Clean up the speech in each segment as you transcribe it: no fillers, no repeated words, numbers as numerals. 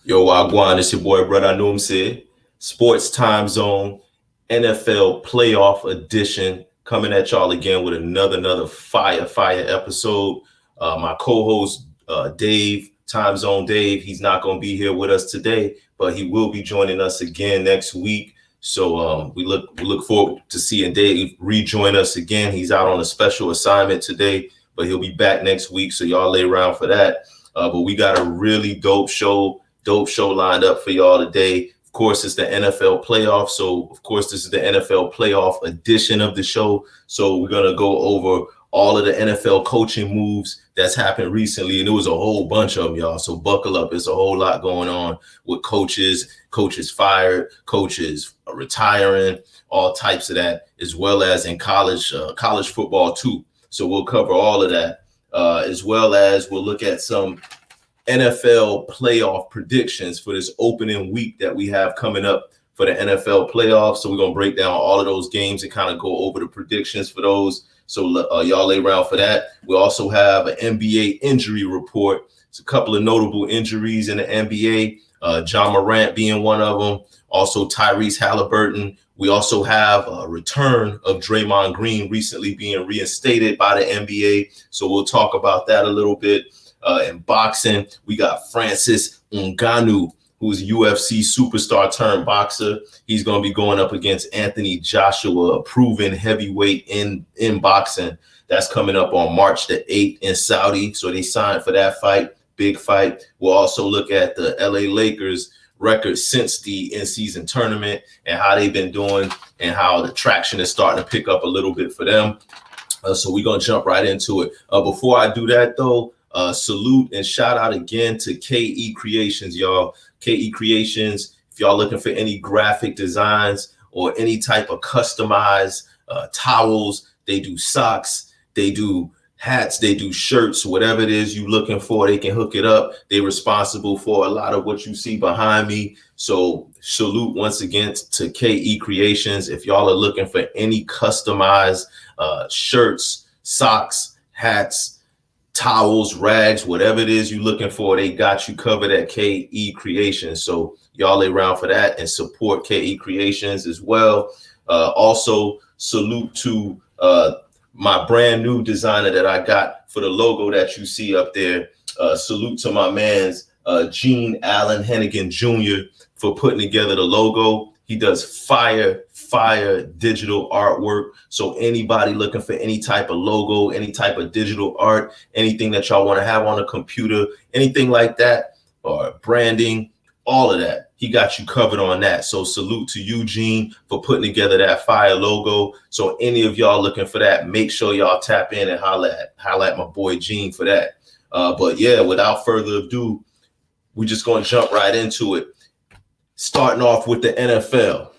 Yo, Wagwan, it's your boy, brother Noomsid. Sports Time Zone, NFL Playoff Edition, coming at y'all again with another fire episode. My co-host, Dave, Time Zone Dave, he's not going to be here with us today, but he will be joining us again next week. So we look forward to seeing Dave rejoin us again. He's out on a special assignment today, but he'll be back next week. So y'all lay around for that. But we got a really dope show lined up for y'all today. Of course, it's the NFL playoffs. So, of course, this is the NFL playoff edition of the show. So we're going to go over all of the NFL coaching moves that's happened recently. And it was a whole bunch of them, y'all. So buckle up. It's a whole lot going on with coaches fired, coaches retiring, all types of that, as well as in college football too. So we'll cover all of that, as well as we'll look at some NFL playoff predictions for this opening week that we have coming up for the NFL playoffs. So we're going to break down all of those games and kind of go over the predictions for those. So y'all lay around for that. We also have an NBA injury report. It's a couple of notable injuries in the NBA. John Morant being one of them. Also Tyrese Halliburton. We also have a return of Draymond Green recently being reinstated by the NBA. So we'll talk about that a little bit. In boxing, we got Francis Ngannou, who's a UFC superstar turned boxer. He's going to be going up against Anthony Joshua, a proven heavyweight in boxing. That's coming up on March the 8th in Saudi. So they signed for that fight, big fight. We'll also look at the LA Lakers record since the in-season tournament and how they've been doing and how the traction is starting to pick up a little bit for them. So we're going to jump right into it. Before I do that, though, salute and shout out again to KE Creations, y'all. KE Creations, if y'all looking for any graphic designs or any type of customized towels, they do socks, they do hats, they do shirts, whatever it is you looking for, they can hook it up. They're responsible for a lot of what you see behind me. So salute once again to KE Creations. If y'all are looking for any customized shirts, socks, hats, towels, rags, whatever it is you're looking for, they got you covered at KE Creations. So y'all lay around for that and support KE Creations as well. Also, salute to my brand new designer that I got for the logo that you see up there. Salute to my man's Gene Allen Hennigan Jr. for putting together the logo. He does fire digital artwork. So anybody looking for any type of logo, any type of digital art, anything that y'all want to have on a computer, anything like that, or branding, all of that, he got you covered on that. So salute to Eugene for putting together that fire logo. So any of y'all looking for that, make sure y'all tap in and holla at my boy Gene for that. But yeah, without further ado, we're just going to jump right into it. Starting off with the NFL.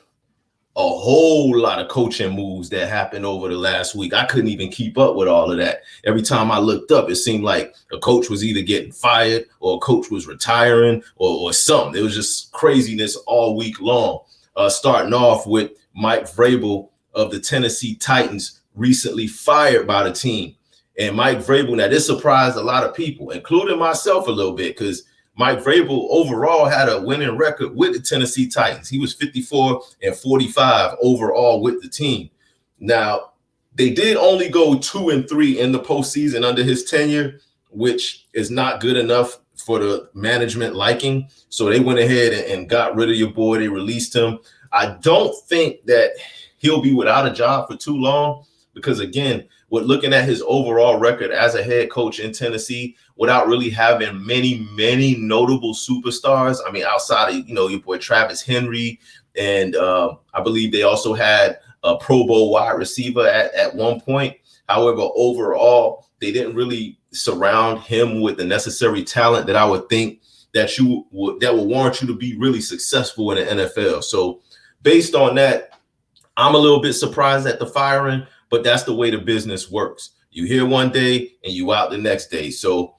A whole lot of coaching moves that happened over the last week. I couldn't even keep up with all of that. Every time I looked up, it seemed like a coach was either getting fired or a coach was retiring or something. It was just craziness all week long. Starting off with Mike Vrabel of the Tennessee Titans, recently fired by the team. And Mike Vrabel, now this surprised a lot of people, including myself a little bit, because Mike Vrabel overall had a winning record with the Tennessee Titans. He was 54-45 overall with the team. Now, they did only go 2-3 in the postseason under his tenure, which is not good enough for the management liking. So they went ahead and got rid of your boy. They released him. I don't think that he'll be without a job for too long because, again, with looking at his overall record as a head coach in Tennessee, without really having many notable superstars. I mean, outside of, your boy Travis Henry, and I believe they also had a Pro Bowl wide receiver at one point. However, overall, they didn't really surround him with the necessary talent that I would think that would warrant you to be really successful in the NFL. So based on that, I'm a little bit surprised at the firing, but that's the way the business works. You here one day and you out the next day. So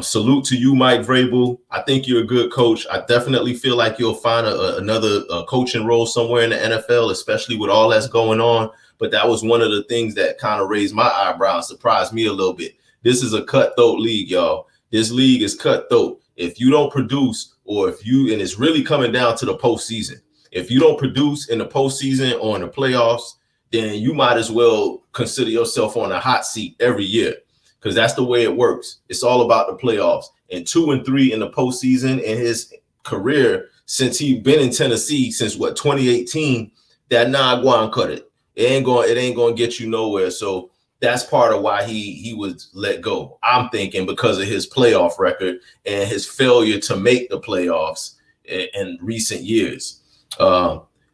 salute to you, Mike Vrabel. I think you're a good coach. I definitely feel like you'll find another coaching role somewhere in the NFL, especially with all that's going on. But that was one of the things that kind of raised my eyebrows, surprised me a little bit. This is a cutthroat league, y'all. This league is cutthroat. If you don't produce, or and it's really coming down to the postseason. If you don't produce in the postseason or in the playoffs, then you might as well consider yourself on a hot seat every year, because that's the way it works. It's all about the playoffs. And 2-3 in the postseason in his career since he's been in Tennessee since 2018. That Guan cut it. It ain't going to get you nowhere. So that's part of why he was let go. I'm thinking because of his playoff record and his failure to make the playoffs in recent years.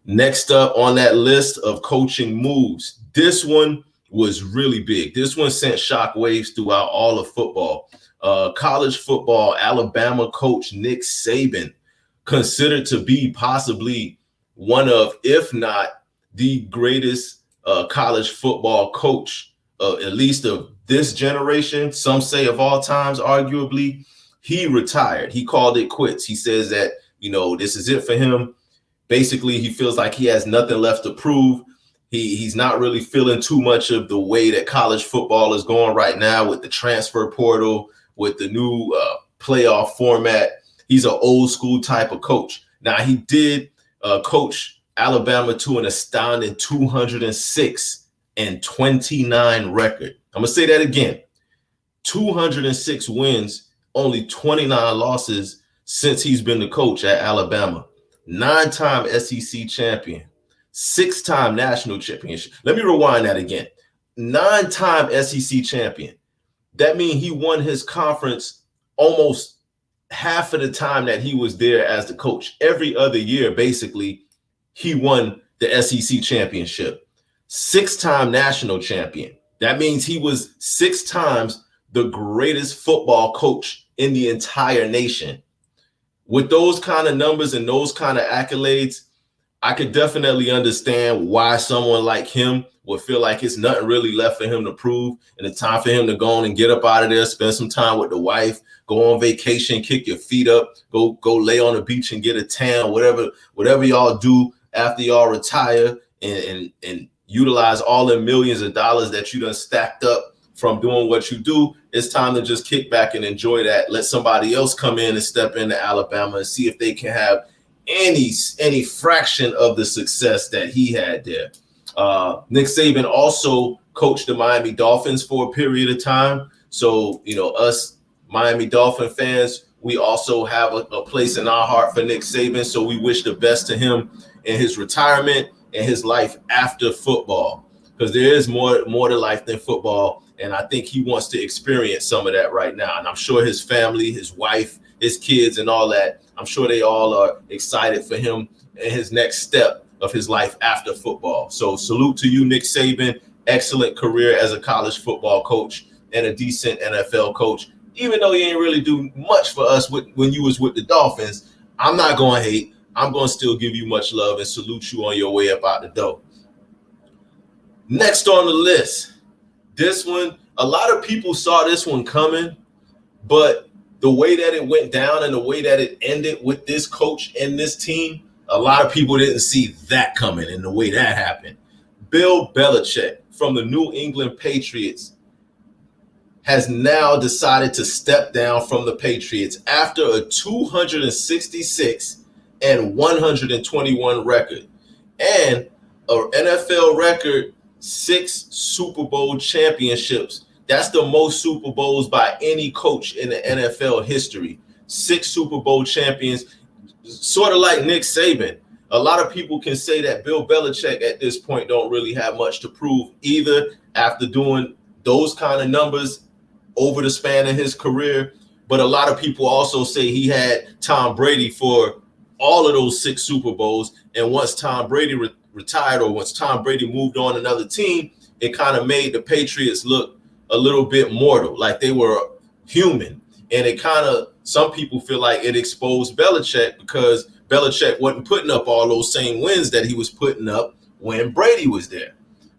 Next up on that list of coaching moves, this one was really big. This one sent shockwaves throughout all of football. College football, Alabama coach Nick Saban, considered to be possibly one of, if not the greatest college football coach, at least of this generation, some say of all times, arguably. He retired. He called it quits. He says that, this is it for him. Basically, he feels like he has nothing left to prove. He's not really feeling too much of the way that college football is going right now with the transfer portal, with the new playoff format. He's an old school type of coach. Now, he did coach Alabama to an astounding 206-29 record. I'm going to say that again. 206 wins, only 29 losses since he's been the coach at Alabama. 9-time SEC champion, 6-time national championship. Let me rewind that again. 9-time SEC champion. That means he won his conference almost half of the time that he was there as the coach. Every other year, basically, he won the SEC championship. 6-time national champion. That means he was 6 times the greatest football coach in the entire nation. With those kind of numbers and those kind of accolades, I could definitely understand why someone like him would feel like it's nothing really left for him to prove, and it's time for him to go on and get up out of there, spend some time with the wife, go on vacation, kick your feet up, go lay on the beach and get a tan, whatever y'all do after y'all retire, and utilize all the millions of dollars that you done stacked up from doing what you do. It's time to just kick back and enjoy that. Let somebody else come in and step into Alabama and see if they can have any fraction of the success that he had there. Nick Saban also coached the Miami Dolphins for a period of time. So, us Miami Dolphin fans, we also have a place in our heart for Nick Saban. So we wish the best to him in his retirement and his life after football, because there is more to life than football. And I think he wants to experience some of that right now. And I'm sure his family, his wife, his kids and all that, I'm sure they all are excited for him and his next step of his life after football. So salute to you, Nick Saban. Excellent career as a college football coach and a decent NFL coach. Even though he ain't really do much for us when you was with the Dolphins, I'm not going to hate. I'm going to still give you much love and salute you on your way up out the door. Next on the list, this one, a lot of people saw this one coming, but the way that it went down and the way that it ended with this coach and this team, a lot of people didn't see that coming and the way that happened. Bill Belichick from the New England Patriots has now decided to step down from the Patriots after a 266-121 record and an NFL record 6 Super Bowl championships. That's the most Super Bowls by any coach in the NFL history. 6 Super Bowl champions, sort of like Nick Saban. A lot of people can say that Bill Belichick at this point don't really have much to prove either after doing those kind of numbers over the span of his career. But a lot of people also say he had Tom Brady for all of those 6 Super Bowls. And once Tom Brady retired, or once Tom Brady moved on another team, it kind of made the Patriots look a little bit mortal, like they were human. And it kind of, some people feel like it exposed Belichick, because Belichick wasn't putting up all those same wins that he was putting up when Brady was there.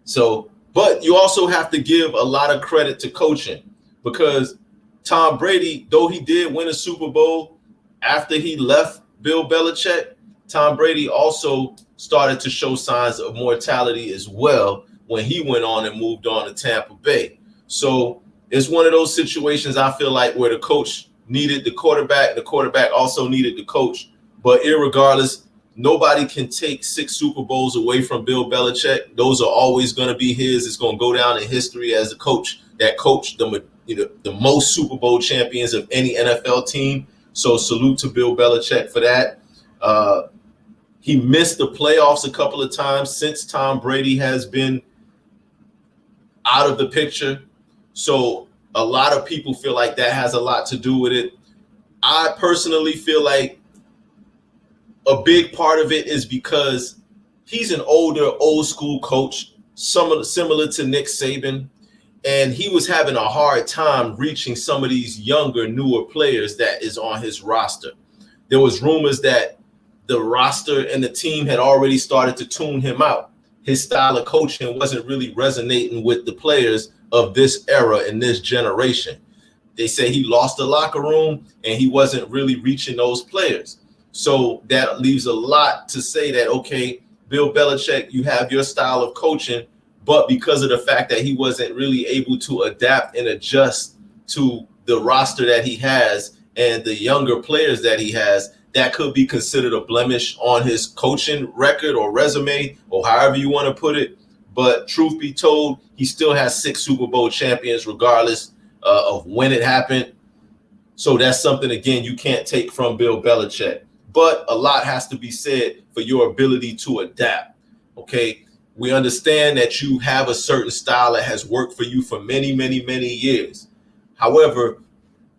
So, but you also have to give a lot of credit to coaching, because Tom Brady, though he did win a Super Bowl after he left Bill Belichick, Tom Brady also started to show signs of mortality as well when he went on and moved on to Tampa Bay. So it's one of those situations, I feel like, where the coach needed the quarterback. The quarterback also needed the coach. But irregardless, nobody can take 6 Super Bowls away from Bill Belichick. Those are always going to be his. It's going to go down in history as a coach that coached the most Super Bowl champions of any NFL team. So salute to Bill Belichick for that. He missed the playoffs a couple of times since Tom Brady has been out of the picture. So a lot of people feel like that has a lot to do with it. I personally feel like a big part of it is because he's an older, old school coach, similar to Nick Saban, and he was having a hard time reaching some of these younger, newer players that is on his roster. There was rumors that the roster and the team had already started to tune him out. His style of coaching wasn't really resonating with the players of this era and this generation. They say he lost the locker room and he wasn't really reaching those players. So that leaves a lot to say that, okay, Bill Belichick, you have your style of coaching, but because of the fact that he wasn't really able to adapt and adjust to the roster that he has and the younger players that he has, that could be considered a blemish on his coaching record or resume or however you want to put it. But truth be told, he still has 6 Super Bowl champions regardless of when it happened. So that's something, again, you can't take from Bill Belichick. But a lot has to be said for your ability to adapt. Okay, we understand that you have a certain style that has worked for you for many, many, many years. However,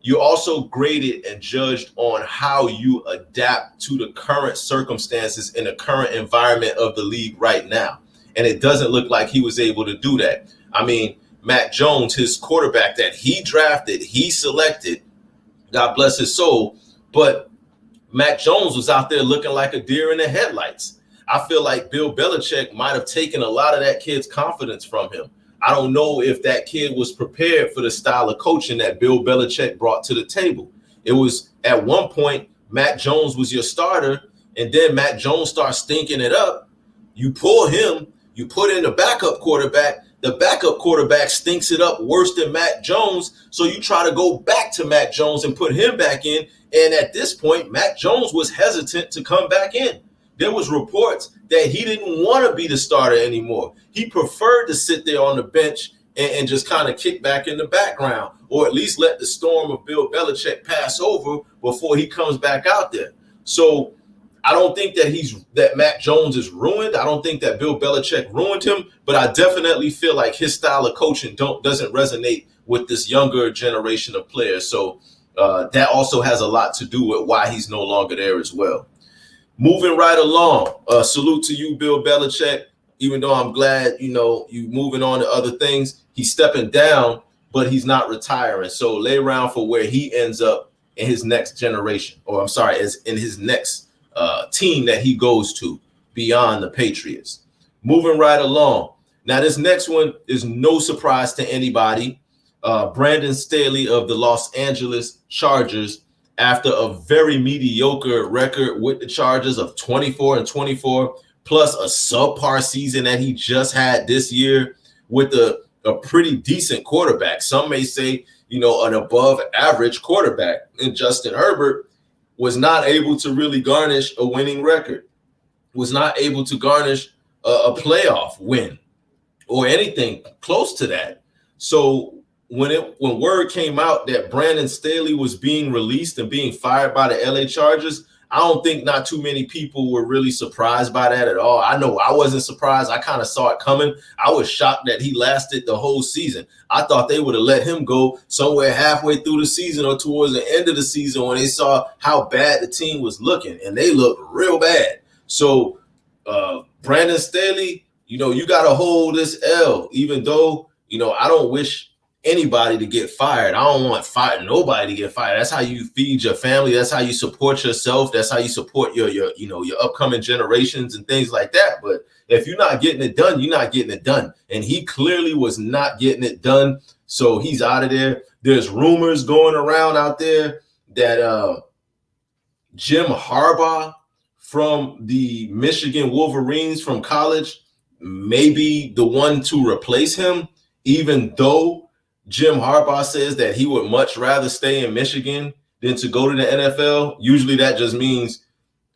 you're also graded and judged on how you adapt to the current circumstances in the current environment of the league right now. And it doesn't look like he was able to do that. I mean, Mac Jones, his quarterback that he drafted, he selected, God bless his soul, but Mac Jones was out there looking like a deer in the headlights. I feel like Bill Belichick might have taken a lot of that kid's confidence from him. I don't know if that kid was prepared for the style of coaching that Bill Belichick brought to the table. It was at one point, Mac Jones was your starter, and then Mac Jones starts stinking it up. You pull him, you put in the backup quarterback. The backup quarterback stinks it up worse than Mac Jones. So you try to go back to Mac Jones and put him back in. And at this point, Mac Jones was hesitant to come back in. There was reports that he didn't want to be the starter anymore. He preferred to sit there on the bench and just kind of kick back in the background, or at least let the storm of Bill Belichick pass over before he comes back out there. So I don't think that Mac Jones is ruined. I don't think that Bill Belichick ruined him, but I definitely feel like his style of coaching doesn't resonate with this younger generation of players. So that also has a lot to do with why he's no longer there as well. Moving right along, salute to you, Bill Belichick. Even though I'm glad, you moving on to other things, he's stepping down, but he's not retiring. So lay around for where he ends up in his next generation, as in his next team that he goes to beyond the Patriots. Moving right along. Now, this next one is no surprise to anybody. Brandon Staley of the Los Angeles Chargers, after a very mediocre record with the Chargers of 24-24, plus a subpar season that he just had this year with a pretty decent quarterback. Some may say, an above average quarterback. And Justin Herbert was not able to really garnish a winning record, was not able to garnish a playoff win or anything close to that. So when word came out that Brandon Staley was being released and being fired by the LA Chargers, I don't think not too many people were really surprised by that at all. I know I wasn't surprised. I kind of saw it coming. I was shocked that he lasted the whole season. I thought they would have let him go somewhere halfway through the season or towards the end of the season when they saw how bad the team was looking, and they looked real bad. So Brandon Staley, you got to hold this L, even though, I don't wish anybody to get fired. I don't want nobody to get fired. That's how you feed your family. That's how you support yourself. That's how you support your upcoming generations and things like that. But if you're not getting it done, you're not getting it done. And he clearly was not getting it done. So he's out of there. There's rumors going around out there that Jim Harbaugh from the Michigan Wolverines from college may be the one to replace him, even though Jim Harbaugh says that he would much rather stay in Michigan than to go to the NFL, usually that just means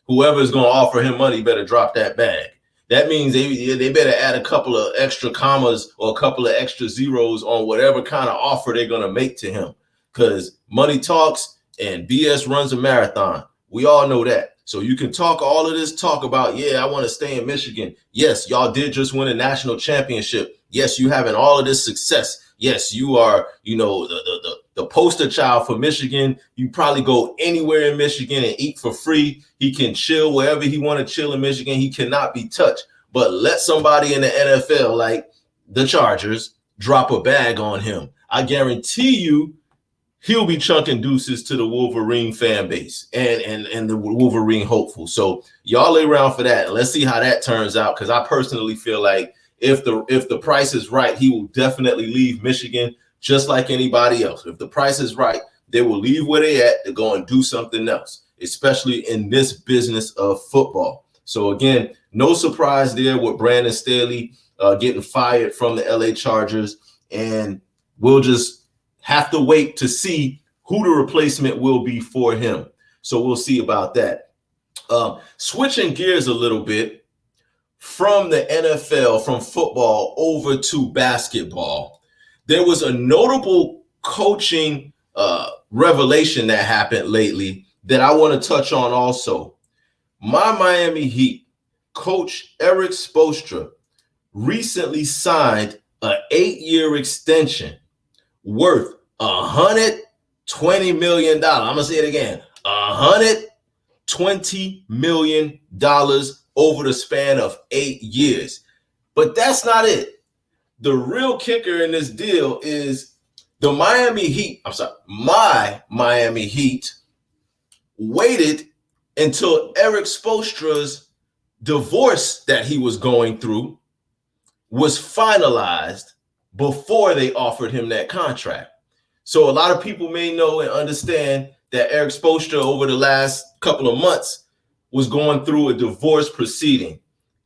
whoever is going to offer him money better drop that bag. That means they better add a couple of extra commas or a couple of extra zeros on whatever kind of offer they're going to make to him, because money talks and BS runs a marathon. We all know that. So you can talk all of this talk about, yeah, I want to stay in Michigan. Yes, y'all did just win a national championship. Yes, you having all of this success. Yes, you are, the poster child for Michigan. You probably go anywhere in Michigan and eat for free. He can chill wherever he want to chill in Michigan. He cannot be touched. But let somebody in the NFL like the Chargers drop a bag on him. I guarantee you he'll be chunking deuces to the Wolverine fan base and the Wolverine hopeful. So y'all lay around for that. And let's see how that turns out, because I personally feel like if the price is right, he will definitely leave Michigan just like anybody else. If the price is right, they will leave where they at to go and do something else, especially in this business of football. So again, no surprise there with Brandon Staley getting fired from the LA Chargers, and we'll just have to wait to see who the replacement will be for him. So we'll see about that. Switching gears a little bit from the NFL, from football over to basketball, there was a notable coaching revelation that happened lately that I want to touch on also. My Miami Heat coach Erik Spoelstra recently signed an 8-year extension worth $120 million. I'm gonna say it again: $120 million over the span of 8 years. But that's not it. The real kicker in this deal is my Miami Heat waited until Erik Spoelstra's divorce that he was going through was finalized before they offered him that contract. So a lot of people may know and understand that Erik Spoelstra over the last couple of months was going through a divorce proceeding.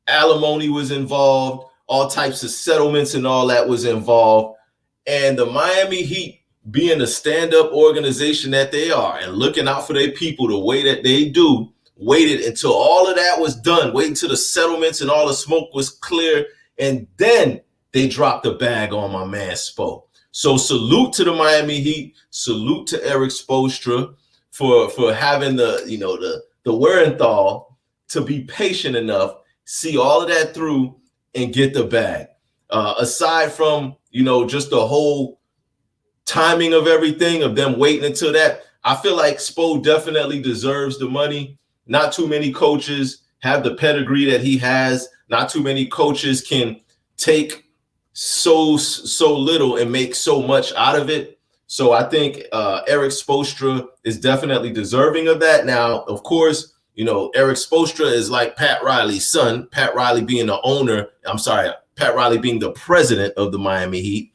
Alimony was involved, all types of settlements and all that was involved. And the Miami Heat, being the stand-up organization that they are and looking out for their people the way that they do, waited until all of that was done, waited until the settlements and all the smoke was clear, and then they dropped the bag on my man Spo. So salute to the Miami Heat, salute to Erik Spoelstra for having the wherewithal to be patient enough, see all of that through, and get the bag. Aside from just the whole timing of everything, of them waiting until that, I feel like Spo definitely deserves the money. Not too many coaches have the pedigree that he has. Not too many coaches can take so little and make so much out of it. So I think Erik Spoelstra is definitely deserving of that. Now, of course, Erik Spoelstra is like Pat Riley's son, Pat Riley being Pat Riley being the president of the Miami Heat.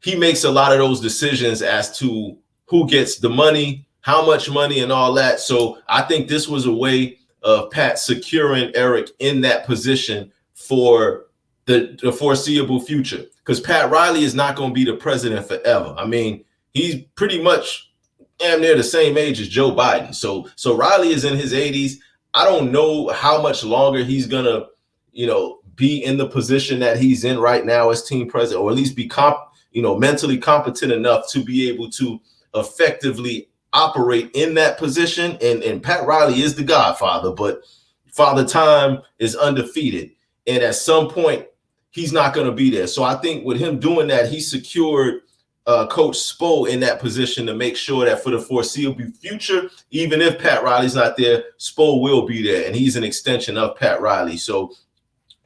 He makes a lot of those decisions as to who gets the money, how much money, and all that. So I think this was a way of Pat securing Erik in that position for the foreseeable future, because Pat Riley is not going to be the president forever. I mean, he's pretty much damn near the same age as Joe Biden. So Riley is in his 80s. I don't know how much longer he's going to, be in the position that he's in right now as team president, or at least be mentally competent enough to be able to effectively operate in that position. And Pat Riley is the godfather, but Father Time is undefeated. And at some point, he's not going to be there. So I think with him doing that, he secured Coach Spo in that position to make sure that for the foreseeable future, even if Pat Riley's not there, Spo will be there. And he's an extension of Pat Riley. So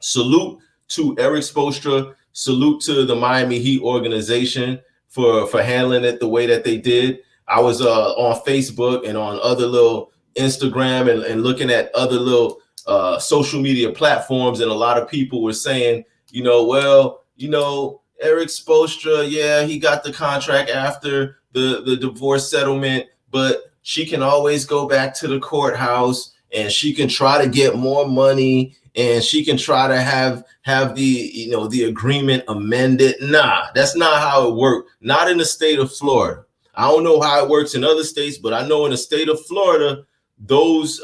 salute to Erik Spoelstra. Salute to the Miami Heat organization for handling it the way that they did. I was on Facebook and on other little Instagram and looking at other little social media platforms, and a lot of people were saying, Erik Spoelstra, yeah, he got the contract after the divorce settlement, but she can always go back to the courthouse and she can try to get more money and she can try to have the agreement amended. Nah, that's not how it worked. Not in the state of Florida. I don't know how it works in other states, but I know in the state of Florida, those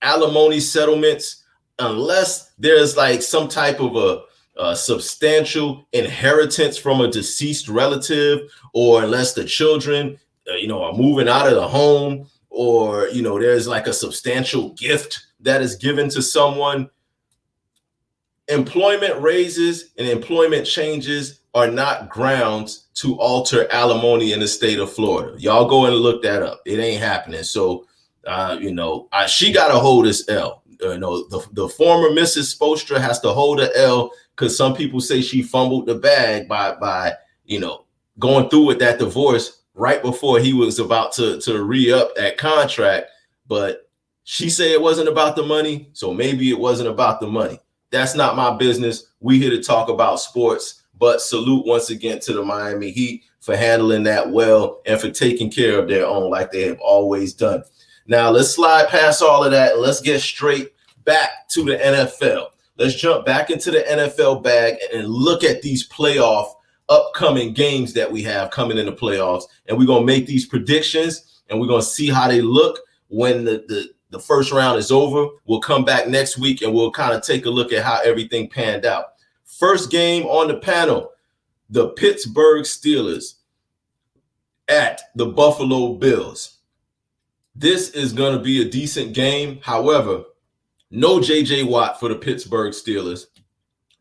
alimony settlements, unless there's like some type of a substantial inheritance from a deceased relative, or unless the children, are moving out of the home, or, there's like a substantial gift that is given to someone, employment raises and employment changes are not grounds to alter alimony in the state of Florida. Y'all go and look that up. It ain't happening. So, she got to hold this L. The former Mrs. Spoelstra has to hold the L, because some people say she fumbled the bag by going through with that divorce right before he was about to re-up that contract. But she said it wasn't about the money, so maybe it wasn't about the money. That's not my business. We here to talk about sports, but salute once again to the Miami Heat for handling that well and for taking care of their own like they have always done. Now, let's slide past all of that and let's get straight back to the NFL. Let's jump back into the NFL bag and look at these playoff upcoming games that we have coming in the playoffs. And we're going to make these predictions and we're going to see how they look when the first round is over. We'll come back next week and we'll kind of take a look at how everything panned out. First game on the panel, the Pittsburgh Steelers at the Buffalo Bills. This is going to be a decent game. However, no J.J. Watt for the Pittsburgh Steelers.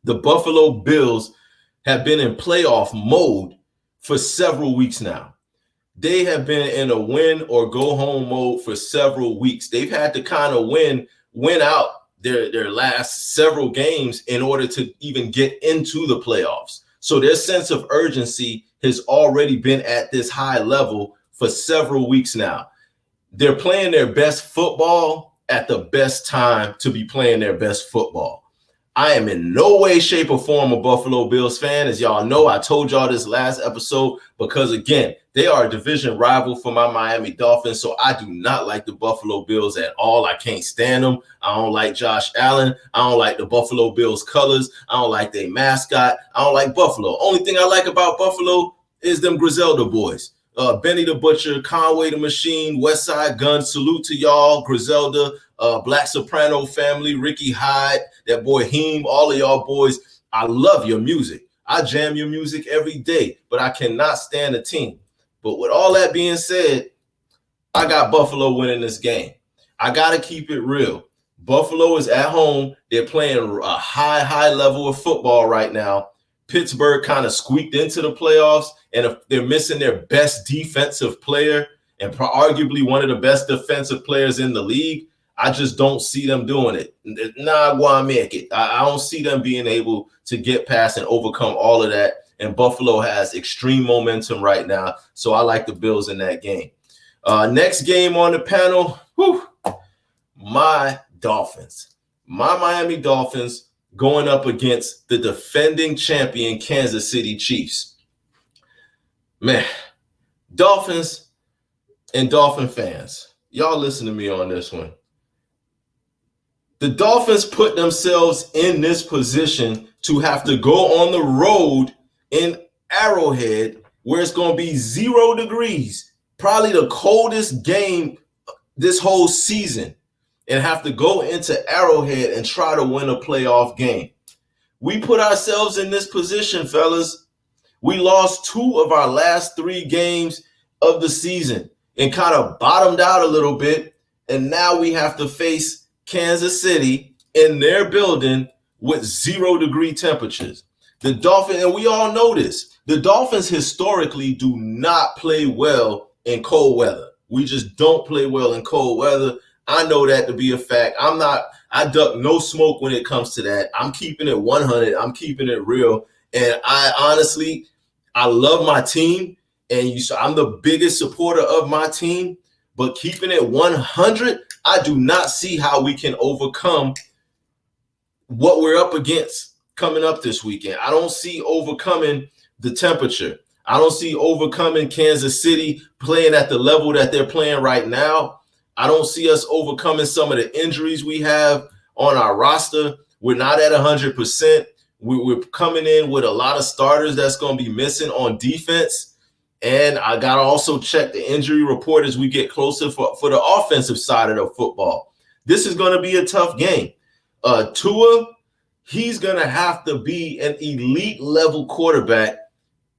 The Buffalo Bills have been in playoff mode for several weeks now. They have been in a win or go home mode for several weeks. They've had to kind of win out their last several games in order to even get into the playoffs. So their sense of urgency has already been at this high level for several weeks now. They're playing their best football at the best time to be playing their best football. I am in no way, shape, or form a Buffalo Bills fan. As y'all know, I told y'all this last episode because, again, they are a division rival for my Miami Dolphins, so I do not like the Buffalo Bills at all. I can't stand them. I don't like Josh Allen. I don't like the Buffalo Bills colors. I don't like their mascot. I don't like Buffalo. Only thing I like about Buffalo is them Griselda boys. Benny the Butcher, Conway the Machine, Westside Gun, salute to y'all, Griselda, Black Soprano family, Ricky Hyde, that boy Heem, all of y'all boys. I love your music. I jam your music every day, but I cannot stand the team. But with all that being said, I got Buffalo winning this game. I got to keep it real. Buffalo is at home. They're playing a high level of football right now. Pittsburgh kind of squeaked into the playoffs, and if they're missing their best defensive player and arguably one of the best defensive players in the league, I just don't see them doing it. Nah, gonna make it. I don't see them being able to get past and overcome all of that. And Buffalo has extreme momentum right now, so I like the Bills in that game. Next game on the panel, my Dolphins. My Miami Dolphins going up against the defending champion Kansas City Chiefs. Man, Dolphins and Dolphin fans, y'all listen to me on this one. The Dolphins put themselves in this position to have to go on the road in Arrowhead where it's going to be 0 degrees, probably the coldest game this whole season, and have to go into Arrowhead and try to win a playoff game. We put ourselves in this position, fellas. We lost 2 of our last 3 games of the season and kind of bottomed out a little bit, and now we have to face Kansas City in their building with 0 degree temperatures. The Dolphins, and we all know this, the Dolphins historically do not play well in cold weather. We just don't play well in cold weather. I know that to be a fact. I duck no smoke when it comes to that. I'm keeping it 100. I'm keeping it real. And I love my team. And I'm the biggest supporter of my team. But keeping it 100, I do not see how we can overcome what we're up against coming up this weekend. I don't see overcoming the temperature. I don't see overcoming Kansas City playing at the level that they're playing right now. I don't see us overcoming some of the injuries we have on our roster. We're not at 100%. We're coming in with a lot of starters that's going to be missing on defense. And I got to also check the injury report as we get closer for the offensive side of the football. This is going to be a tough game. Tua, he's going to have to be an elite level quarterback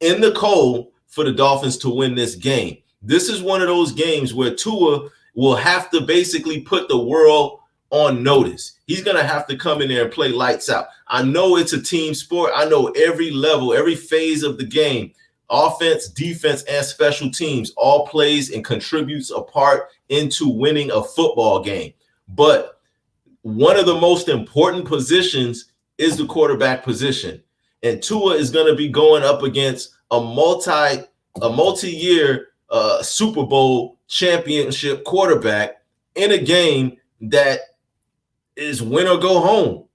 in the cold for the Dolphins to win this game. This is one of those games where Tua will have to basically put the world on notice. He's going to have to come in there and play lights out. I know it's a team sport. I know every level, every phase of the game, offense, defense, and special teams all plays and contributes a part into winning a football game. But one of the most important positions is the quarterback position. And Tua is going to be going up against a multi-year Super Bowl championship quarterback in a game that is win or go home.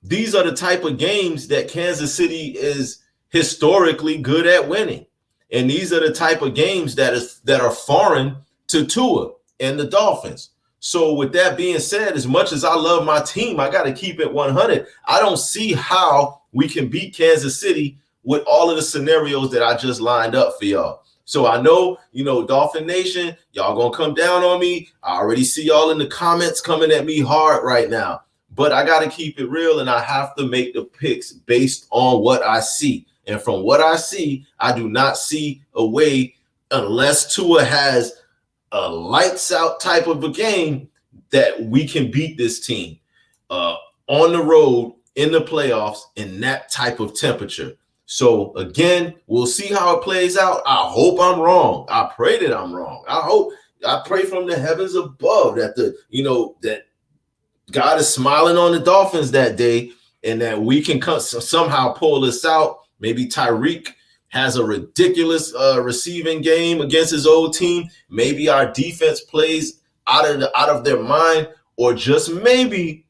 These are the type of games that Kansas City is historically good at winning. And these are the type of games that are foreign to Tua and the Dolphins. So with that being said, as much as I love my team, I got to keep it 100. I don't see how we can beat Kansas City with all of the scenarios that I just lined up for y'all. So I know, Dolphin Nation, y'all going to come down on me. I already see y'all in the comments coming at me hard right now. But I got to keep it real, and I have to make the picks based on what I see. And from what I see, I do not see a way, unless Tua has a lights out type of a game, that we can beat this team on the road in the playoffs in that type of temperature. So again, we'll see how it plays out. I hope I'm wrong. I pray that I'm wrong. I pray from the heavens above that that God is smiling on the Dolphins that day, and that we can somehow pull this out. Maybe Tyreek has a ridiculous receiving game against his old team. Maybe our defense plays out of their mind, or just maybe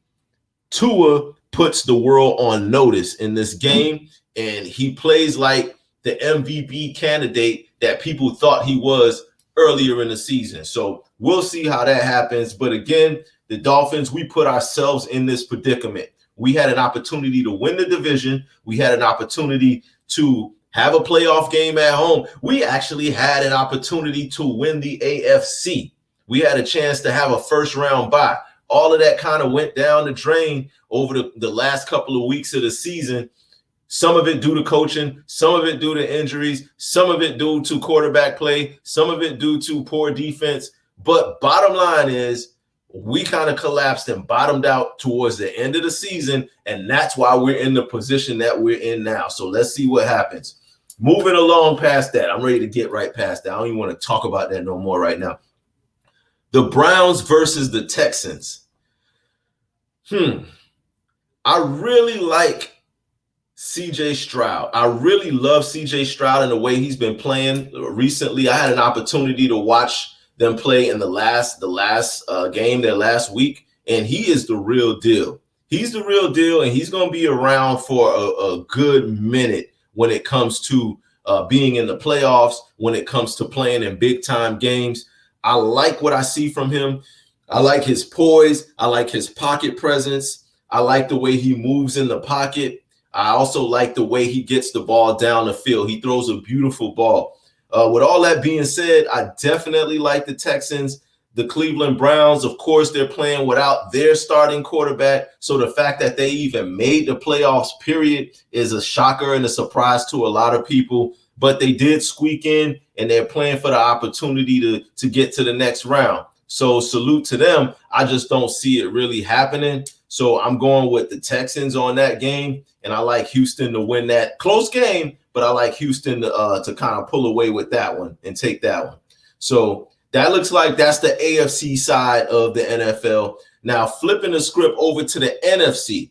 Tua puts the world on notice in this game, and he plays like the MVP candidate that people thought he was earlier in the season. So we'll see how that happens. But again, the Dolphins, we put ourselves in this predicament. We had an opportunity to win the division. We had an opportunity to have a playoff game at home. We actually had an opportunity to win the AFC. We had a chance to have a first round bye. All of that kind of went down the drain over the last couple of weeks of the season. Some of it due to coaching, some of it due to injuries, some of it due to quarterback play, some of it due to poor defense. But bottom line is, we kind of collapsed and bottomed out towards the end of the season, and that's why we're in the position that we're in now. So let's see what happens. Moving along past that, I'm ready to get right past that. I don't even want to talk about that no more right now. The Browns versus the Texans. I really like CJ Stroud. I really love CJ Stroud and the way he's been playing recently. I had an opportunity to watch them play in the last game there last week, and he is the real deal. He's the real deal, and he's going to be around for a good minute when it comes to being in the playoffs, when it comes to playing in big-time games. I like what I see from him. I like his poise. I like his pocket presence. I like the way he moves in the pocket. I also like the way he gets the ball down the field. He throws a beautiful ball. With all that being said, I definitely like the Texans. The Cleveland Browns, of course, they're playing without their starting quarterback. So the fact that they even made the playoffs, period, is a shocker and a surprise to a lot of people. But they did squeak in, and they're playing for the opportunity to get to the next round. So salute to them. I just don't see it really happening. So I'm going with the Texans on that game, and I like Houston to win that close game, but I like Houston to kind of pull away with that one and take that one. So that looks like that's the AFC side of the NFL. Now, flipping the script over to the NFC,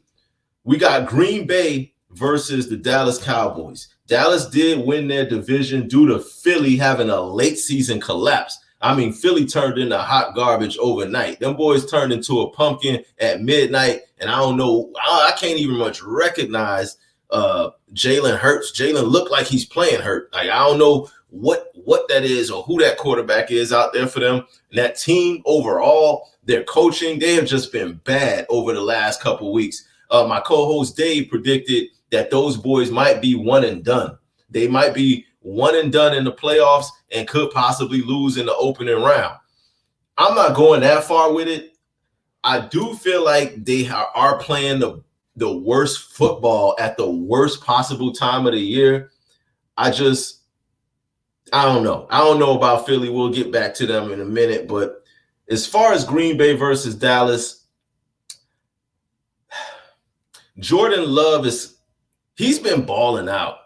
we got Green Bay versus the Dallas Cowboys. Dallas did win their division due to Philly having a late season collapse. I mean, Philly turned into hot garbage overnight. Them boys turned into a pumpkin at midnight, and I don't know. I can't even much recognize Jalen Hurts. Jalen looked like he's playing hurt. Like, I don't know what that is or who that quarterback is out there for them. And that team overall, their coaching, they have just been bad over the last couple of weeks. My co-host Dave predicted that those boys might be one and done. They might be one and done in the playoffs and could possibly lose in the opening round. I'm not going that far with it. I do feel like they are playing the worst football at the worst possible time of the year. I don't know. I don't know about Philly. We'll get back to them in a minute. But as far as Green Bay versus Dallas, Jordan Love he's been balling out.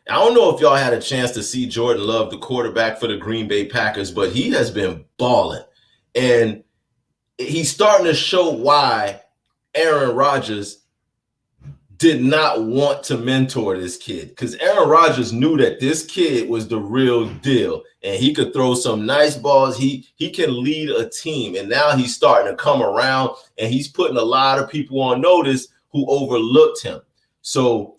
I don't know if y'all had a chance to see Jordan Love, the quarterback for the Green Bay Packers, but he has been balling. And he's starting to show why Aaron Rodgers did not want to mentor this kid, because Aaron Rodgers knew that this kid was the real deal and he could throw some nice balls. He can lead a team, and now he's starting to come around and he's putting a lot of people on notice who overlooked him. So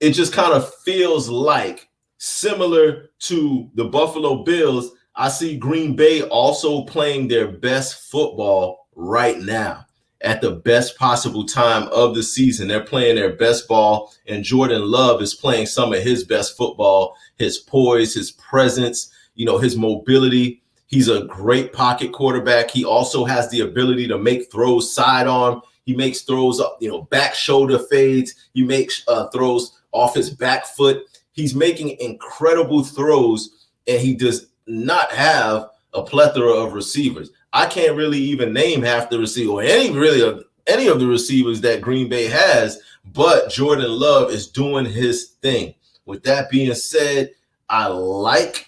it just kind of feels like, similar to the Buffalo Bills, I see Green Bay also playing their best football right now. At the best possible time of the season. They're playing their best ball, and Jordan Love is playing some of his best football, his poise, his presence, his mobility. He's a great pocket quarterback. He also has the ability to make throws sidearm. He makes throws, back shoulder fades. He makes throws off his back foot. He's making incredible throws, and he does not have a plethora of receivers. I can't really even name half the receiver or any of the receivers that Green Bay has, but Jordan Love is doing his thing. With that being said, I like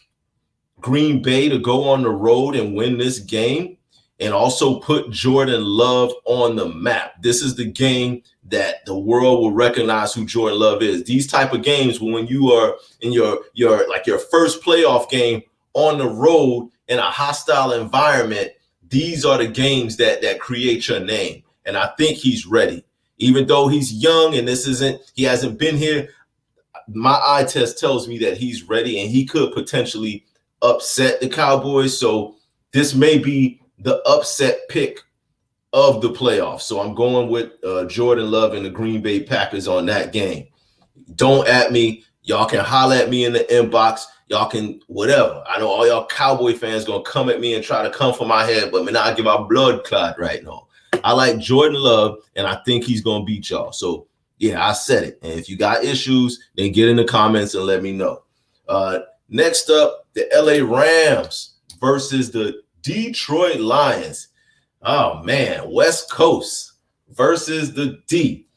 Green Bay to go on the road and win this game and also put Jordan Love on the map. This is the game that the world will recognize who Jordan Love is. These type of games, when you are in your first playoff game on the road in a hostile environment, these are the games that create your name. And I think he's ready. Even though he's young and he hasn't been here, my eye test tells me that he's ready and he could potentially upset the Cowboys. So this may be the upset pick of the playoffs. So I'm going with Jordan Love and the Green Bay Packers on that game. Don't at me. Y'all can holler at me in the inbox. Y'all can whatever. I know all y'all Cowboy fans going to come at me and try to come for my head, but man, I give out blood clot right now. I like Jordan Love, and I think he's going to beat y'all. So, yeah, I said it. And if you got issues, then get in the comments and let me know. Next up, the LA Rams versus the Detroit Lions. Oh, man, West Coast versus the D.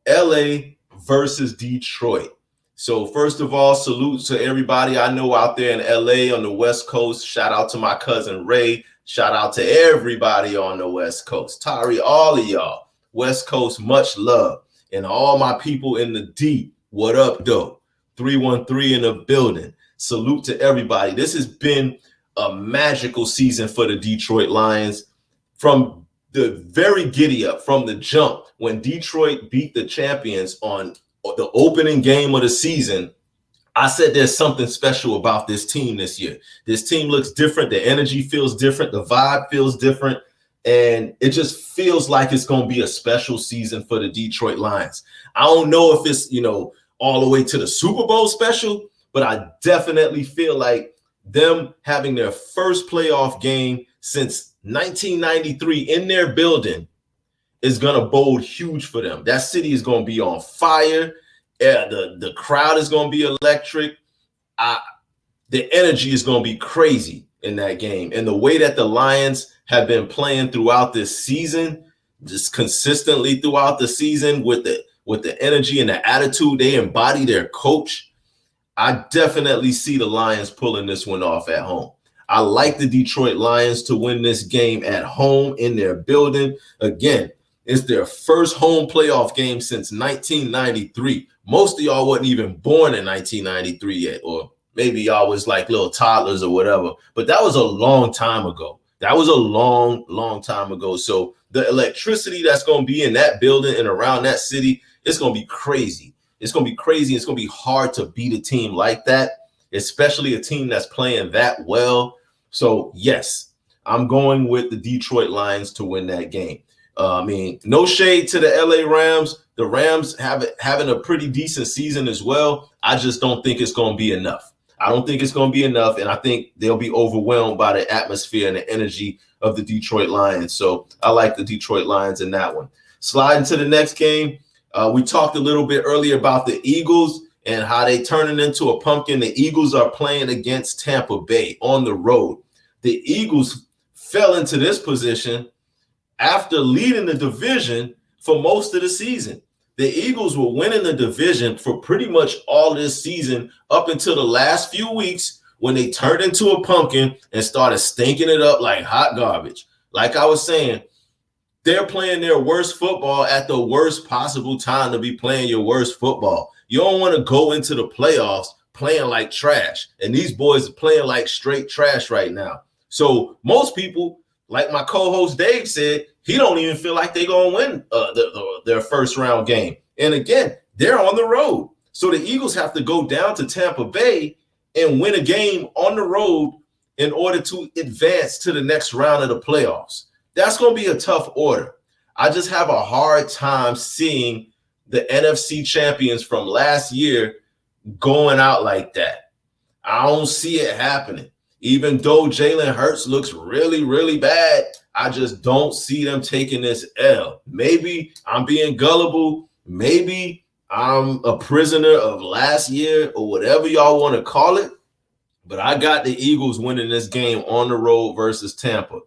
LA versus Detroit. So first of all, salute to everybody I know out there in LA on the West Coast. Shout out to my cousin Ray. Shout out to everybody on the West Coast. Tari, all of y'all. West Coast, much love. And all my people in the D, what up, though? 313 in the building. Salute to everybody. This has been a magical season for the Detroit Lions. From the very giddy up, from the jump, when Detroit beat the champions on the opening game of the season, I said there's something special about this team this year. This team looks different. The energy feels different. The vibe feels different. And it just feels like it's going to be a special season for the Detroit Lions. I don't know if it's, all the way to the Super Bowl special, but I definitely feel like them having their first playoff game since 1993 in their building is going to bode huge for them. That city is going to be on fire. The crowd is going to be electric. The energy is going to be crazy in that game. And the way that the Lions have been playing throughout this season, just consistently throughout the season with the energy and the attitude they embody their coach, I definitely see the Lions pulling this one off at home. I like the Detroit Lions to win this game at home in their building. Again, it's their first home playoff game since 1993. Most of y'all wasn't even born in 1993 yet, or maybe y'all was like little toddlers or whatever. But that was a long time ago. That was a long, long time ago. So the electricity that's going to be in that building and around that city, it's going to be crazy. It's going to be crazy. It's going to be hard to beat a team like that, especially a team that's playing that well. So, yes, I'm going with the Detroit Lions to win that game. No shade to the LA Rams. The Rams having a pretty decent season as well. I just don't think it's going to be enough. I don't think it's going to be enough, and I think they'll be overwhelmed by the atmosphere and the energy of the Detroit Lions. So I like the Detroit Lions in that one. Sliding to the next game, we talked a little bit earlier about the Eagles and how they turning into a pumpkin. The Eagles are playing against Tampa Bay on the road. The Eagles fell into this position after leading the division for most of the season. The Eagles were winning the division for pretty much all this season up until the last few weeks when they turned into a pumpkin and started stinking it up like hot garbage. Like I was saying, they're playing their worst football at the worst possible time to be playing your worst football. You don't want to go into the playoffs playing like trash. And these boys are playing like straight trash right now. So most people, like my co-host Dave said, he don't even feel like they're going to win their first round game. And again, they're on the road. So the Eagles have to go down to Tampa Bay and win a game on the road in order to advance to the next round of the playoffs. That's going to be a tough order. I just have a hard time seeing the NFC champions from last year going out like that. I don't see it happening. Even though Jalen Hurts looks really, really bad, I just don't see them taking this L. Maybe I'm being gullible. Maybe I'm a prisoner of last year or whatever y'all want to call it. But I got the Eagles winning this game on the road versus Tampa.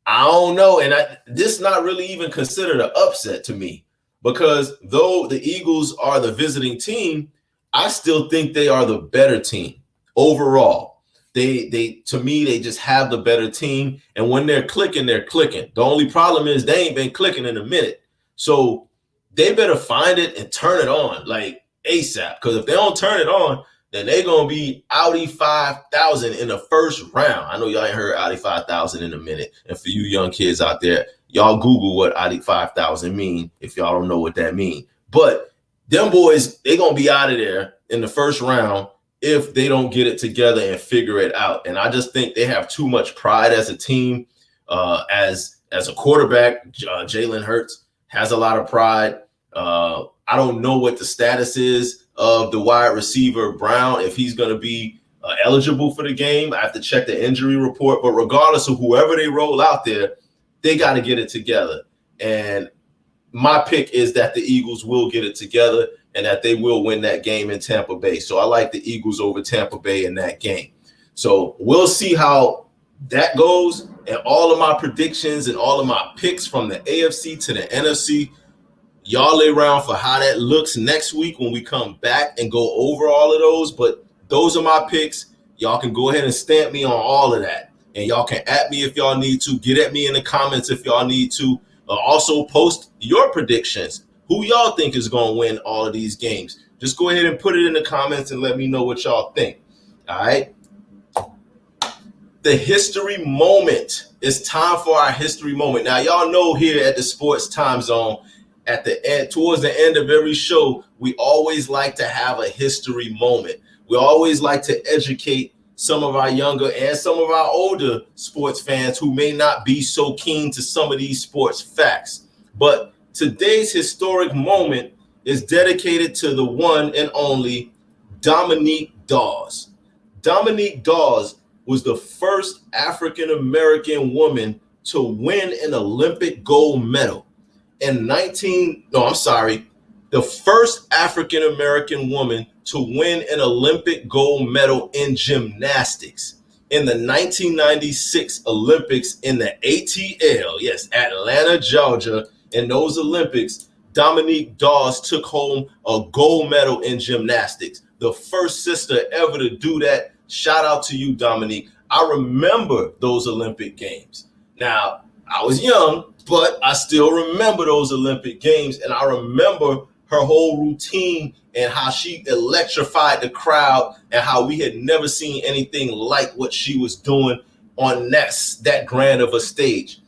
I don't know. And this not really even considered an upset to me, because though the Eagles are the visiting team, I still think they are the better team overall. They to me, they just have the better team. And when they're clicking, they're clicking. The only problem is they ain't been clicking in a minute. So they better find it and turn it on like ASAP. Because if they don't turn it on, then they're going to be Audi 5,000 in the first round. I know y'all ain't heard Audi 5,000 in a minute. And for you young kids out there, y'all Google what Audi 5,000 mean if y'all don't know what that mean. But them boys, they going to be out of there in the first round if they don't get it together and figure it out. And I just think they have too much pride as a team. As a quarterback, Jalen Hurts has a lot of pride. I don't know what the status is of the wide receiver Brown, if he's going to be eligible for the game. I have to check the injury report. But regardless of whoever they roll out there, they got to get it together. And my pick is that the Eagles will get it together and that they will win that game in Tampa Bay. So I like the Eagles over Tampa Bay in that game. So we'll see how that goes. And all of my predictions and all of my picks from the AFC to the NFC, y'all lay around for how that looks next week when we come back and go over all of those. But those are my picks. Y'all can go ahead and stamp me on all of that. And y'all can at me if y'all need to. Get at me in the comments if y'all need to. Also post your predictions. Who y'all think is going to win all of these games? Just go ahead and put it in the comments and let me know what y'all think. All right. The history moment. It's time for our history moment. Now, y'all know here at the Sports Time Zone, at the end, towards the end of every show, we always like to have a history moment. We always like to educate some of our younger and some of our older sports fans who may not be so keen to some of these sports facts. But today's historic moment is dedicated to the one and only Dominique Dawes. Dominique Dawes was the first African-American woman to win an Olympic gold medal. The first African-American woman to win an Olympic gold medal in gymnastics in the 1996 Olympics in the ATL, yes, Atlanta, Georgia. In those Olympics, Dominique Dawes took home a gold medal in gymnastics. The first sister ever to do that. Shout out to you, Dominique. I remember those Olympic Games. Now, I was young, but I still remember those Olympic Games, and I remember her whole routine and how she electrified the crowd and how we had never seen anything like what she was doing on that grand of a stage.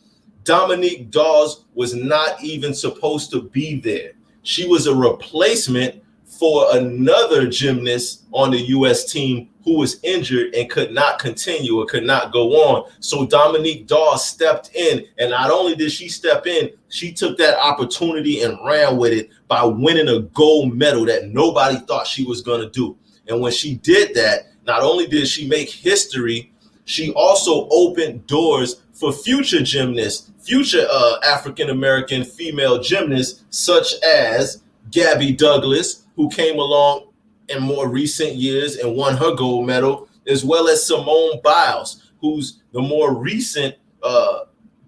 Dominique Dawes was not even supposed to be there. She was a replacement for another gymnast on the U.S. team who was injured and could not continue or could not go on. So Dominique Dawes stepped in, and not only did she step in, she took that opportunity and ran with it by winning a gold medal that nobody thought she was going to do. And when she did that, not only did she make history, she also opened doors for future gymnasts, future African-American female gymnasts, such as Gabby Douglas, who came along in more recent years and won her gold medal, as well as Simone Biles, who's the more recent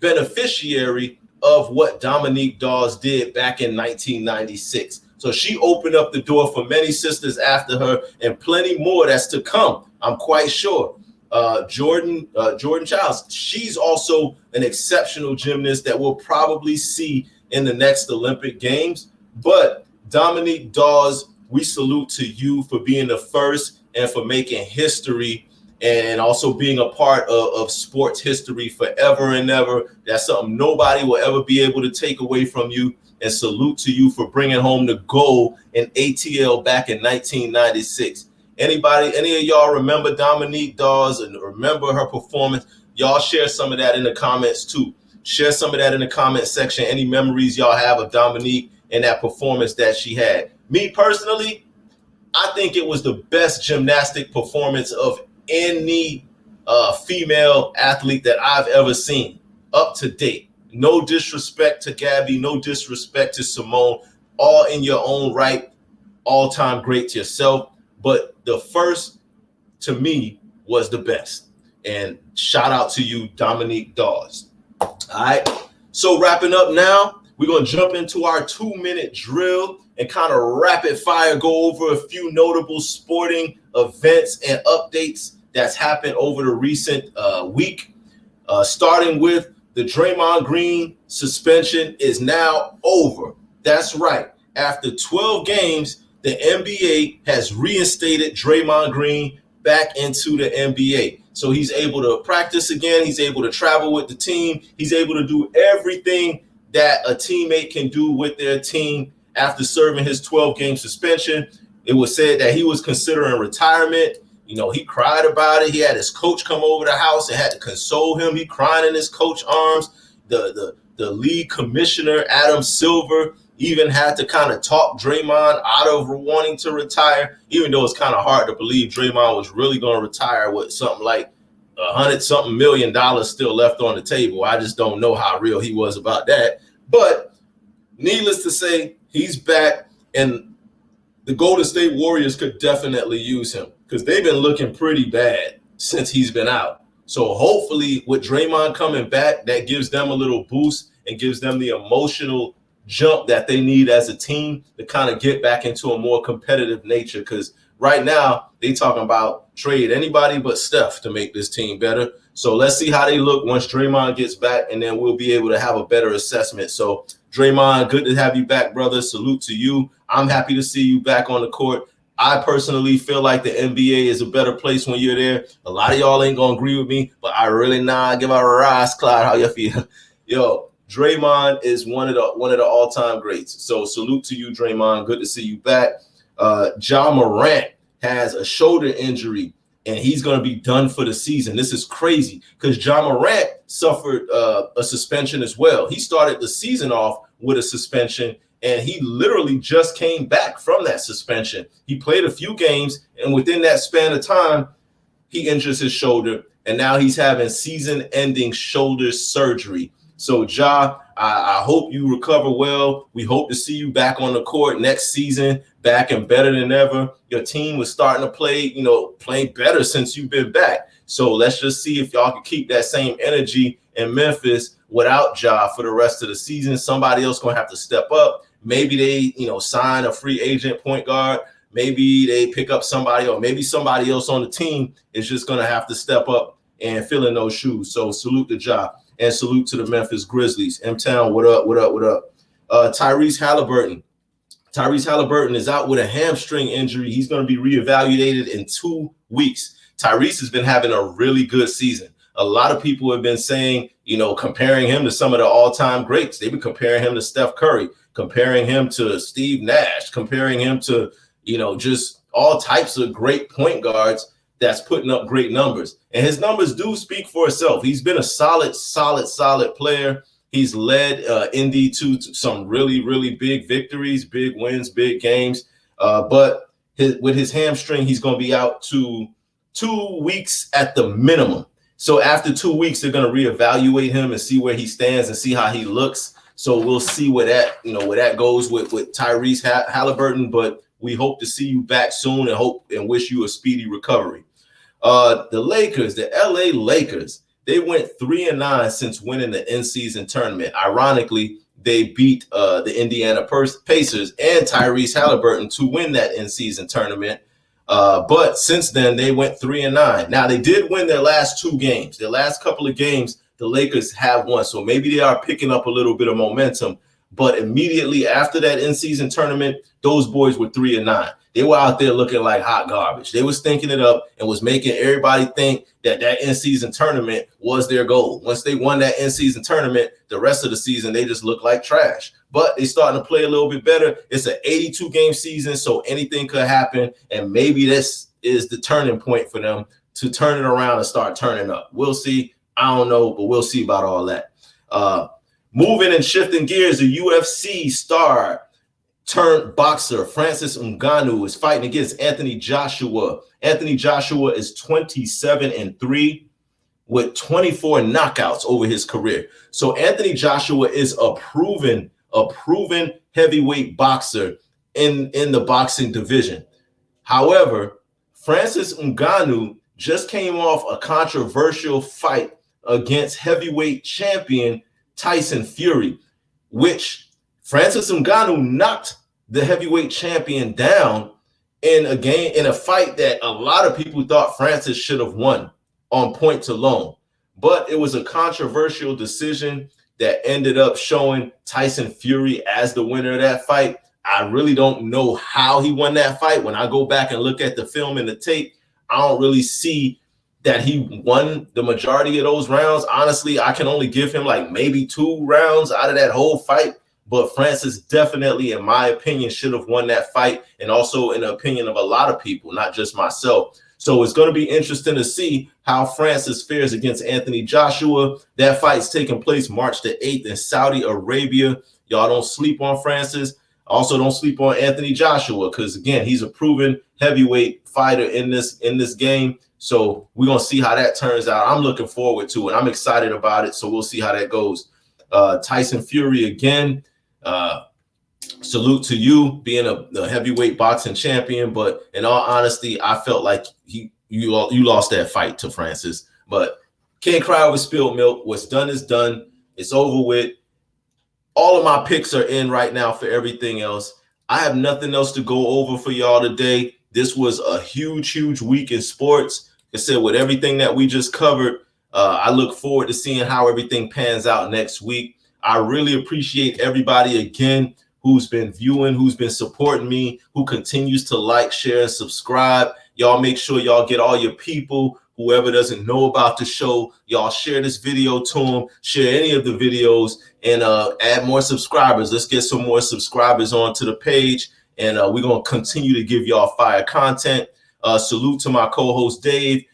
beneficiary of what Dominique Dawes did back in 1996. So she opened up the door for many sisters after her and plenty more that's to come, I'm quite sure. Jordan Childs, she's also an exceptional gymnast that we'll probably see in the next Olympic Games. But Dominique Dawes, we salute to you for being the first and for making history and also being a part of sports history forever and ever. That's something nobody will ever be able to take away from you. And salute to you for bringing home the gold in ATL back in 1996. Any of y'all remember Dominique Dawes and remember her performance? Y'all share some of that in the comments too. Share some of that in the comment section. Any memories y'all have of Dominique and that performance that she had. Me personally, I think it was the best gymnastic performance of any female athlete that I've ever seen up to date. No disrespect to Gabby, no disrespect to Simone, all in your own right, all-time great to yourself. But the first, to me, was the best. And shout out to you, Dominique Dawes. All right, so wrapping up now, we're going to jump into our 2-minute drill and kind of rapid fire go over a few notable sporting events and updates that's happened over the recent week, starting with the Draymond Green suspension is now over. That's right. After 12 games, the NBA has reinstated Draymond Green back into the NBA. So he's able to practice again. He's able to travel with the team. He's able to do everything that a teammate can do with their team after serving his 12-game suspension. It was said that he was considering retirement. You know, he cried about it. He had his coach come over the house and had to console him. He crying in his coach's arms. The league commissioner, Adam Silver, even had to kind of talk Draymond out of wanting to retire, even though it's kind of hard to believe Draymond was really going to retire with something like $100-something million still left on the table. I just don't know how real he was about that. But needless to say, he's back, and the Golden State Warriors could definitely use him because they've been looking pretty bad since he's been out. So hopefully with Draymond coming back, that gives them a little boost and gives them the emotional jump that they need as a team to kind of get back into a more competitive nature. Because right now they talking about trade anybody but Steph to make this team better. So let's see how they look once Draymond gets back, and then we'll be able to have a better assessment. So Draymond, good to have you back, brother. Salute to you. I'm happy to see you back on the court. I personally feel like the NBA is a better place when you're there. A lot of y'all ain't gonna agree with me, but I really give a rise, Clyde. How you feel? Yo, Draymond is one of the all-time greats. So salute to you, Draymond. Good to see you back. Ja Morant has a shoulder injury, and he's going to be done for the season. This is crazy because Ja Morant suffered a suspension as well. He started the season off with a suspension, and he literally just came back from that suspension. He played a few games, and within that span of time, he injures his shoulder, and now he's having season-ending shoulder surgery. So, Ja, I hope you recover well. We hope to see you back on the court next season, back and better than ever. Your team was starting to play better since you've been back. So let's just see if y'all can keep that same energy in Memphis without Ja for the rest of the season. Somebody else going to have to step up. Maybe they, sign a free agent point guard. Maybe they pick up somebody, or maybe somebody else on the team is just going to have to step up and fill in those shoes. So salute to Ja. And salute to the Memphis Grizzlies. M-Town, what up? Tyrese Halliburton. Tyrese Halliburton is out with a hamstring injury. He's going to be reevaluated in 2 weeks. Tyrese has been having a really good season. A lot of people have been saying, comparing him to some of the all-time greats. They've been comparing him to Steph Curry, comparing him to Steve Nash, comparing him to, just all types of great point guards that's putting up great numbers. And his numbers do speak for itself. He's been a solid player. He's led Indy to some really, really big victories, big wins, big games. But with his hamstring, he's going to be out to 2 weeks at the minimum. So after 2 weeks, they're going to reevaluate him and see where he stands and see how he looks. So we'll see where that goes with Tyrese Halliburton. But we hope to see you back soon and hope and wish you a speedy recovery. The Lakers, the LA Lakers, they went 3-9 since winning the in-season tournament. Ironically, they beat the Indiana Pacers and Tyrese Halliburton to win that in-season tournament. But since then, they went 3-9. Now, they did win their last 2 games. Their last couple of games, the Lakers have won. So maybe they are picking up a little bit of momentum. But immediately after that in-season tournament, those boys were 3-9. They were out there looking like hot garbage. They was stinking it up and was making everybody think that in-season tournament was their goal. Once they won that in-season tournament, the rest of the season, they just looked like trash. But they starting to play a little bit better. It's an 82-game season, so anything could happen. And maybe this is the turning point for them to turn it around and start turning up. We'll see. I don't know, but we'll see about all that. Moving and shifting gears, the UFC star turned boxer Francis Ngannou is fighting against Anthony Joshua. Anthony Joshua is 27-3 with 24 knockouts over his career. So Anthony Joshua is a proven heavyweight boxer in the boxing division. However, Francis Ngannou just came off a controversial fight against heavyweight champion Tyson Fury, which Francis Ngannou knocked the heavyweight champion down in a fight that a lot of people thought Francis should have won on points alone. But it was a controversial decision that ended up showing Tyson Fury as the winner of that fight. I really don't know how he won that fight. When I go back and look at the film and the tape, I don't really see that he won the majority of those rounds. Honestly, I can only give him like maybe 2 rounds out of that whole fight. But Francis definitely, in my opinion, should have won that fight, and also in the opinion of a lot of people, not just myself. So it's going to be interesting to see how Francis fares against Anthony Joshua. That fight's taking place March the 8th in Saudi Arabia. Y'all don't sleep on Francis. Also, don't sleep on Anthony Joshua because, again, he's a proven heavyweight fighter in this game. So we're going to see how that turns out. I'm looking forward to it. I'm excited about it. So we'll see how that goes. Tyson Fury again. Salute to you being a heavyweight boxing champion. But in all honesty, I felt like you lost that fight to Francis. But can't cry over spilled milk. What's done is done. It's over with. All of my picks are in right now for everything else. I have nothing else to go over for y'all today. This was a huge week in sports. Like I said, with everything that we just covered, I look forward to seeing how everything pans out next week. I really appreciate everybody again who's been viewing, who's been supporting me, who continues to like, share, and subscribe. Y'all make sure y'all get all your people. Whoever doesn't know about the show, y'all share this video to them, share any of the videos, and add more subscribers. Let's get some more subscribers onto the page, and we're going to continue to give y'all fire content. Salute to my co-host Dave,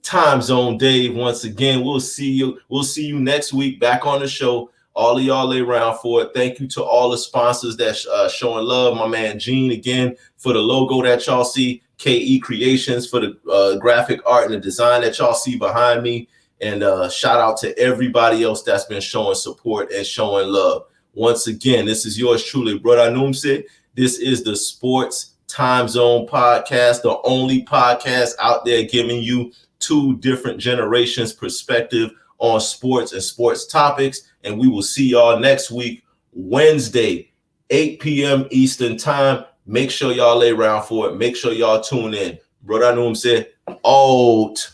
Time Zone Dave. Once again, we'll see you next week back on the show. All of y'all lay around for it. Thank you to all the sponsors that's showing love. My man Gene again for the logo that y'all see. KE Creations for the graphic art and the design that y'all see behind me. And shout out to everybody else that's been showing support and showing love. Once again, this is yours truly, Brother Numse. This is the Sports Time Zone podcast, the only podcast out there giving you 2 different generations perspective on sports and sports topics. And we will see y'all next week, Wednesday, 8 p.m. Eastern time. Make sure y'all lay around for it. Make sure y'all tune in. Brother Numse, out.